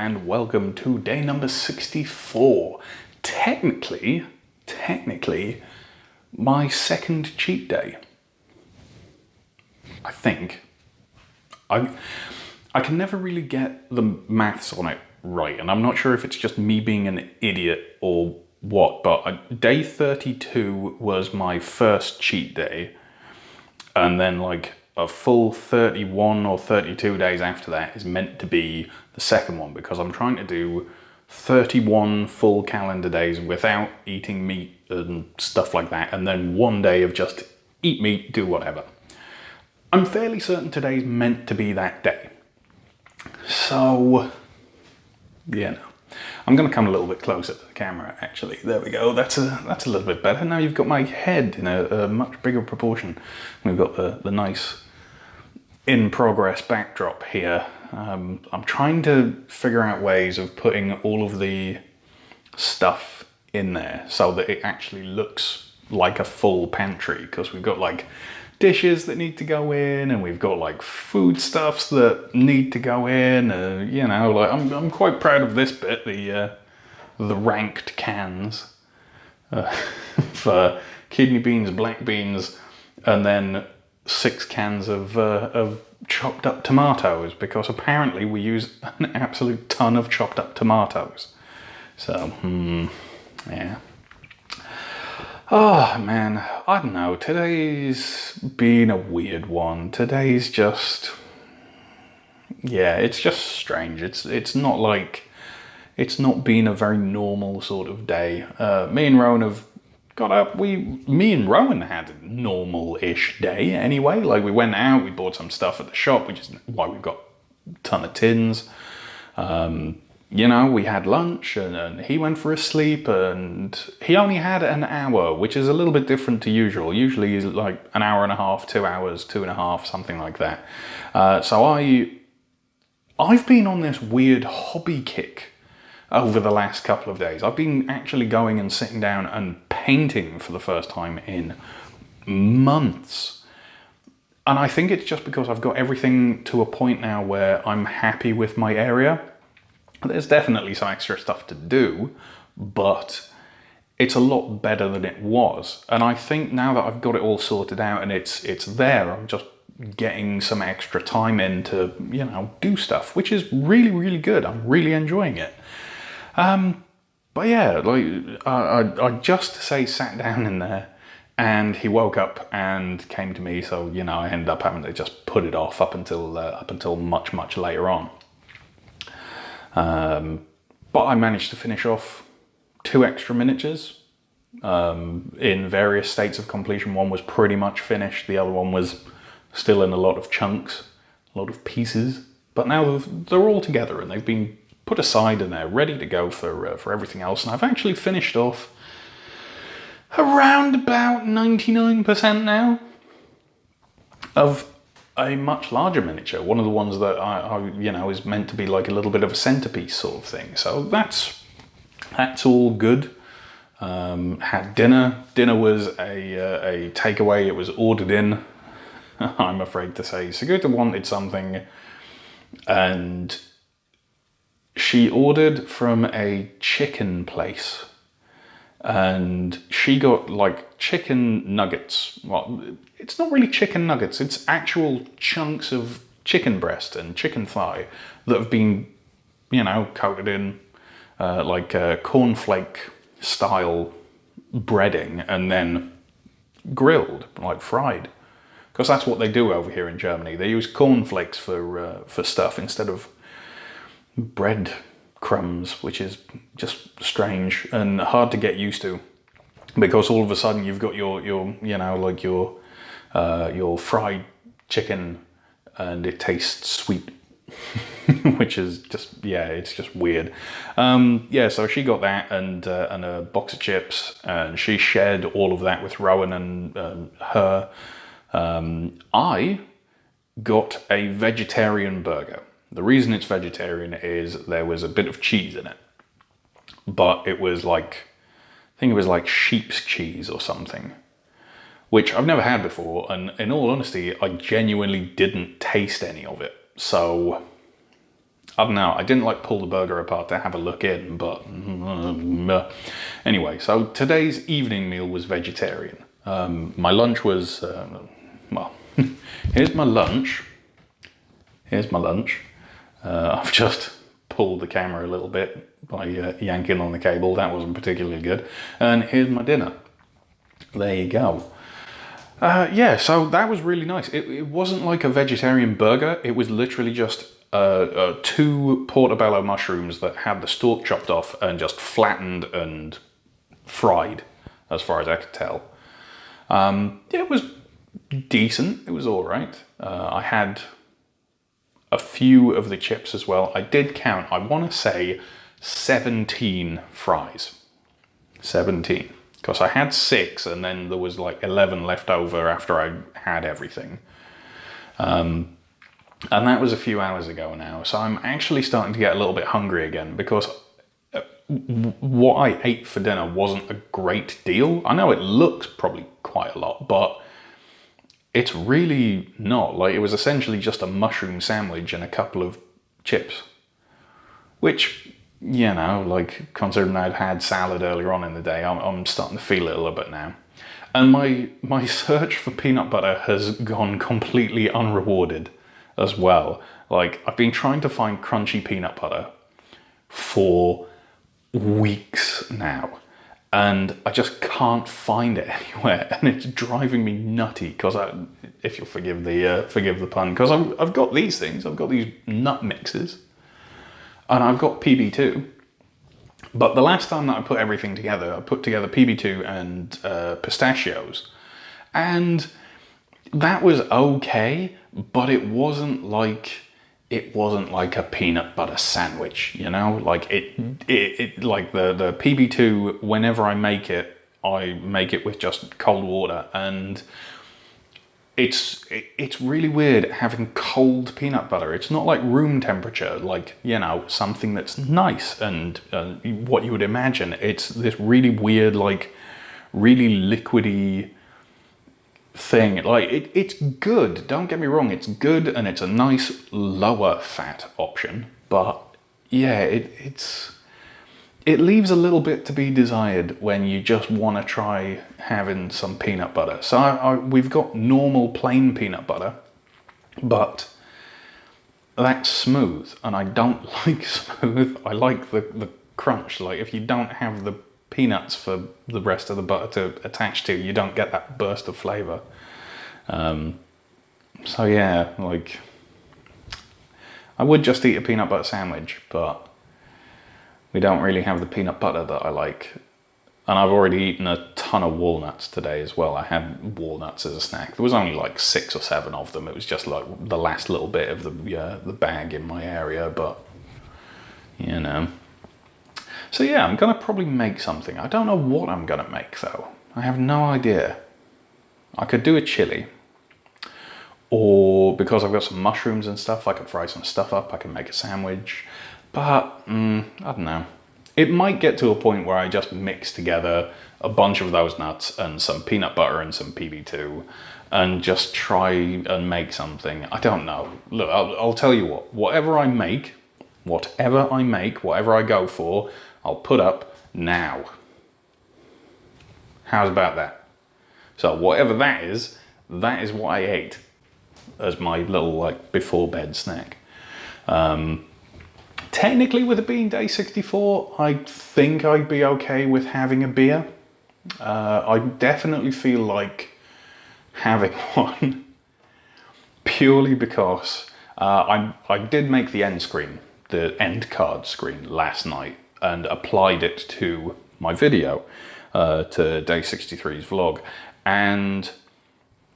and welcome to day number 64. Technically, my second cheat day. I think. I can never really get the maths on it right, and I'm not sure if it's just me being an idiot or what, but day 32 was my first cheat day, and then like a full 31 or 32 days after that is meant to be the second one, because I'm trying to do 31 full calendar days without eating meat and stuff like that, and then one day of just eat meat, do whatever. I'm fairly certain today's meant to be that day. So, yeah, I'm going to come a little bit closer to the camera, actually. There we go. That's a little bit better. Now you've got my head in a much bigger proportion. We've got the nice in-progress backdrop here. I'm trying to figure out ways of putting all of the stuff in there so that it actually looks like a full pantry, because we've got like dishes that need to go in, and we've got like foodstuffs that need to go in. You know, like I'm quite proud of this bit, the ranked cans for kidney beans, black beans, and then 6 cans of chopped up tomatoes, because apparently we use an absolute ton of chopped up tomatoes. So, yeah. Oh man, I don't know, today's been a weird one. Today's just, yeah, it's just strange. It's not like, it's not been a very normal sort of day. Me and Rowan have got up, me and Rowan had a normal-ish day anyway. Like, we went out, we bought some stuff at the shop, which is why we've got a ton of tins. You know, we had lunch, and he went for a sleep, and he only had an hour, which is a little bit different to usual. Usually is like an hour and a half, 2 hours, 2.5, something like that. So I've been on this weird hobby kick over the last couple of days. I've been actually going and sitting down and painting for the first time in months. And I think it's just because I've got everything to a point now where I'm happy with my area. There's definitely some extra stuff to do, but it's a lot better than it was. And I think now that I've got it all sorted out and it's there, I'm just getting some extra time in to, you know, do stuff, which is really, really good. I'm really enjoying it. But yeah, like I just sat down in there, and he woke up and came to me. So, you know, I ended up having to just put it off up until much later on. But I managed to finish off 2 extra miniatures in various states of completion. One was pretty much finished. The other one was still in a lot of chunks, a lot of pieces. But now they're all together, and they've been put aside, and they're ready to go for everything else. And I've actually finished off around about 99% now of a much larger miniature, one of the ones that I you know, is meant to be like a little bit of a centerpiece sort of thing. So that's all good. Had dinner. Dinner was a takeaway. It was ordered in. I'm afraid to say, Sigurta wanted something, and she ordered from a chicken place. And she got like chicken nuggets. Well, it's not really chicken nuggets, it's actual chunks of chicken breast and chicken thigh that have been, you know, coated in like cornflake style breading and then grilled, like fried. Because that's what they do over here in Germany. They use cornflakes for stuff instead of bread crumbs, which is just strange and hard to get used to, because all of a sudden you've got your you know, like your fried chicken, and it tastes sweet, which is just, yeah, it's just weird. Yeah, so she got that and a box of chips, and she shared all of that with Rowan and her. I got a vegetarian burger. The reason it's vegetarian is there was a bit of cheese in it, but it was like, I think it was like sheep's cheese or something, which I've never had before, and in all honesty, I genuinely didn't taste any of it. So I don't know, I didn't like pull the burger apart to have a look in, but anyway, so today's evening meal was vegetarian. My lunch was, well, here's my lunch. Here's my lunch. I've just pulled the camera a little bit by yanking on the cable. That wasn't particularly good. And here's my dinner. There you go. Yeah, so that was really nice. It wasn't like a vegetarian burger. It was literally just 2 portobello mushrooms that had the stalk chopped off and just flattened and fried, as far as I could tell. It was decent. It was all right. I had a few of the chips as well. I did count, I want to say 17 fries. 17. Because I had 6 and then there was like 11 left over after I had everything. And that was a few hours ago now. So I'm actually starting to get a little bit hungry again because what I ate for dinner wasn't a great deal. I know it looks probably quite a lot, but it's really not. Like, it was essentially just a mushroom sandwich and a couple of chips. Which, you know, like, considering I'd had salad earlier on in the day, I'm starting to feel it a little bit now. And my search for peanut butter has gone completely unrewarded as well. Like, I've been trying to find crunchy peanut butter for weeks now, and I just can't find it anywhere, and it's driving me nutty. Because if you'll forgive the pun, because I've got these things, I've got these nut mixes, and I've got PB2. But the last time that I put everything together, I put together PB2 and pistachios, and that was okay, but it wasn't like a peanut butter sandwich, you know? Like it like the PB2, whenever I make it with just cold water, and it's really weird having cold peanut butter. It's not like room temperature, like, you know, something that's nice and what you would imagine. It's this really weird, like, really liquidy thing. Like, it's good, don't get me wrong, it's good, and it's a nice lower fat option, but yeah, it leaves a little bit to be desired when you just want to try having some peanut butter. So we've got normal plain peanut butter, but that's smooth, and I don't like smooth. I like the crunch. Like, if you don't have the peanuts for the rest of the butter to attach to, you don't get that burst of flavour. So yeah, like, I would just eat a peanut butter sandwich, but we don't really have the peanut butter that I like. And I've already eaten a ton of walnuts today as well. I had walnuts as a snack. There was only like 6 or 7 of them. It was just like the last little bit of the bag in my area, but you know. So yeah, I'm gonna probably make something. I don't know what I'm gonna make though. I have no idea. I could do a chili, or because I've got some mushrooms and stuff, I could fry some stuff up. I can make a sandwich. But, I don't know. It might get to a point where I just mix together a bunch of those nuts and some peanut butter and some PB2 and just try and make something. I don't know. Look, I'll tell you what. Whatever I make, whatever I go for, I'll put up now. How's about that? So whatever that is what I ate as my little, like, before bed snack. Technically, with it being day 64, I think I'd be okay with having a beer. I definitely feel like having one, purely because I did make the end card screen last night, and applied it to my video, to day 63's vlog, and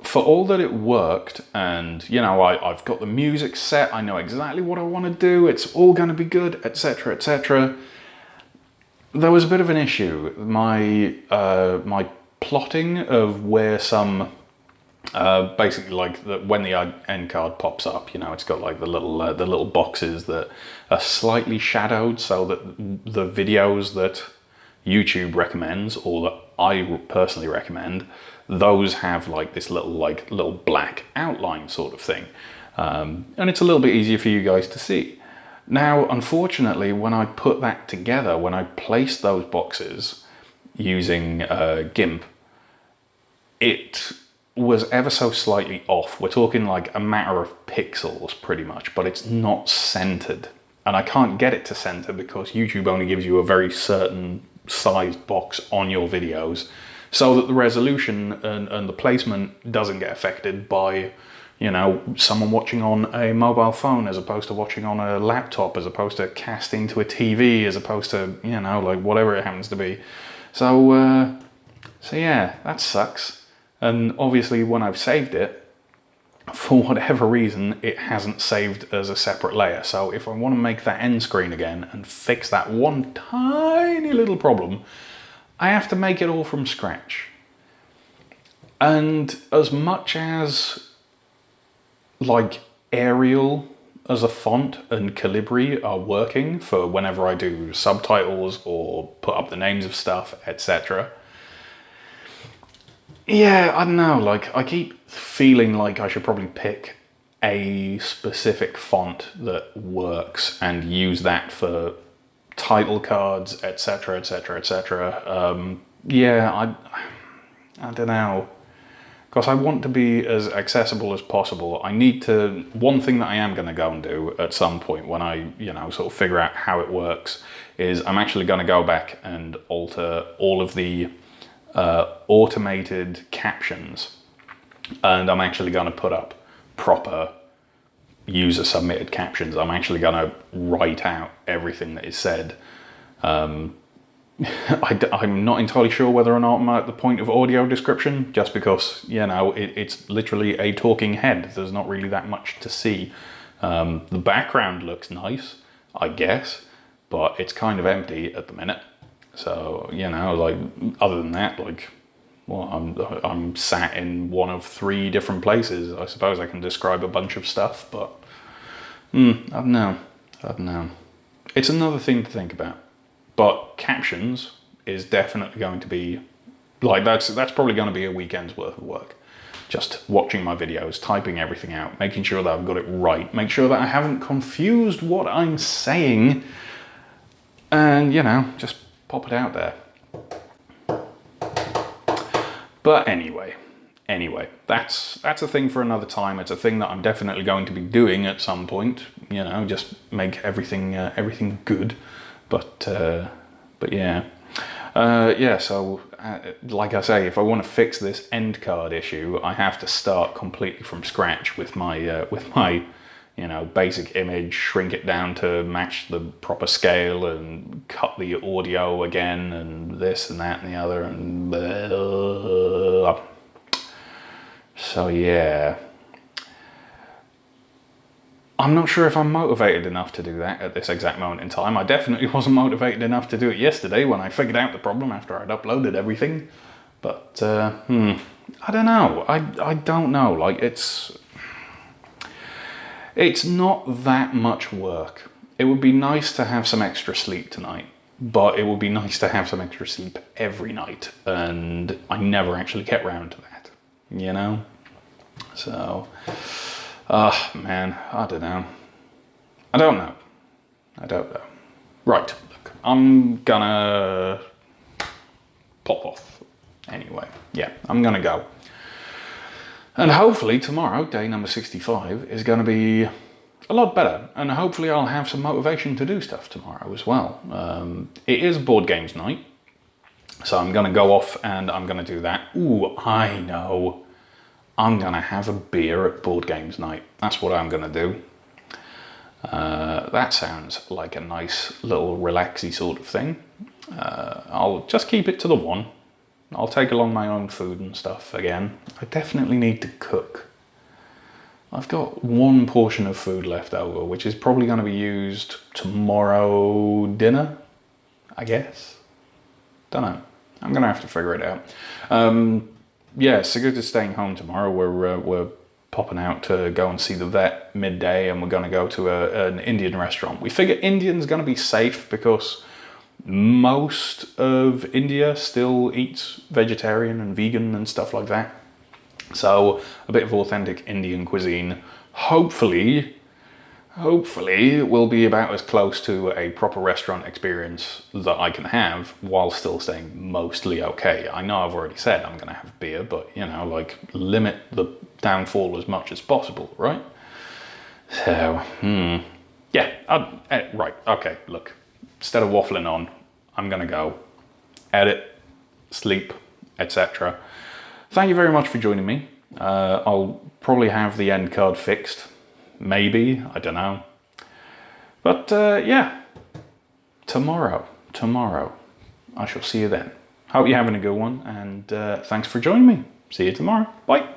for all that it worked, and you know, I've got the music set, I know exactly what I want to do, it's all going to be good, etc, etc. There was a bit of an issue. My plotting of where some basically, like, when the end card pops up, you know, it's got like the little boxes that are slightly shadowed, so that the videos that YouTube recommends, or that I personally recommend, those have like this little black outline sort of thing, and it's a little bit easier for you guys to see. Now, unfortunately, when I put that together, when I placed those boxes using GIMP, it was ever so slightly off. We're talking like a matter of pixels pretty much, but it's not centered. And I can't get it to center because YouTube only gives you a very certain sized box on your videos, so that the resolution and the placement doesn't get affected by, you know, someone watching on a mobile phone as opposed to watching on a laptop, as opposed to casting to a TV, as opposed to, you know, like whatever it happens to be. So yeah, that sucks. And obviously when I've saved it, for whatever reason, it hasn't saved as a separate layer. So if I want to make that end screen again and fix that one tiny little problem, I have to make it all from scratch. And as much as like Arial as a font and Calibri are working for whenever I do subtitles or put up the names of stuff, etc. Yeah, I don't know, like I keep feeling like I should probably pick a specific font that works and use that for title cards, etc, etc, etc. Yeah, I don't know, because I want to be as accessible as possible. I need to, one thing that I am going to go and do at some point when I, you know, sort of figure out how it works, is I'm actually going to go back and alter all of the automated captions, and I'm actually going to put up proper user submitted captions. I'm actually going to write out everything that is said. I'm not entirely sure whether or not I'm at the point of audio description, just because, you know, it's literally a talking head. There's not really that much to see. The background looks nice, I guess, but it's kind of empty at the minute. So, you know, like, other than that, like, well, I'm sat in one of 3 different places. I suppose I can describe a bunch of stuff, but I don't know. It's another thing to think about. But captions is definitely going to be, like, that's probably going to be a weekend's worth of work. Just watching my videos, typing everything out, making sure that I've got it right, make sure that I haven't confused what I'm saying, and, you know, just pop it out there. But anyway, that's a thing for another time. It's a thing that I'm definitely going to be doing at some point, you know, just make everything good. But yeah. So like I say, if I want to fix this end card issue, I have to start completely from scratch with my you know, basic image, shrink it down to match the proper scale, and cut the audio again, and this and that and the other, and blah. So yeah, I'm not sure if I'm motivated enough to do that at this exact moment in time. I definitely wasn't motivated enough to do it yesterday when I figured out the problem after I'd uploaded everything. But I don't know. I don't know. Like, it's not that much work. It would be nice to have some extra sleep tonight, but it would be nice to have some extra sleep every night, and I never actually get round to that, you know? So, man, I don't know. I don't know. Right, look, I'm gonna pop off anyway. Yeah, I'm gonna go. And hopefully tomorrow, day number 65, is going to be a lot better. And hopefully I'll have some motivation to do stuff tomorrow as well. It is board games night. So I'm going to go off and I'm going to do that. Ooh, I know. I'm going to have a beer at board games night. That's what I'm going to do. That sounds like a nice little relaxy sort of thing. I'll just keep it to the one. I'll take along my own food and stuff again. I definitely need to cook. I've got one portion of food left over, which is probably going to be used tomorrow dinner, I guess. Don't know. I'm going to have to figure it out. Yeah, so good to staying home tomorrow. We're popping out to go and see the vet midday, and we're going to go to an Indian restaurant. We figure Indian's going to be safe because most of India still eats vegetarian and vegan and stuff like that. So a bit of authentic Indian cuisine. Hopefully hopefully it will be about as close to a proper restaurant experience that I can have while still staying mostly okay. I know I've already said I'm going to have beer, but, you know, like, limit the downfall as much as possible, right? So, yeah, right, okay, look, instead of waffling on, I'm going to go edit, sleep, etc. Thank you very much for joining me. I'll probably have the end card fixed. Maybe, I don't know. But yeah, tomorrow, I shall see you then. Hope you're having a good one, and thanks for joining me. See you tomorrow. Bye.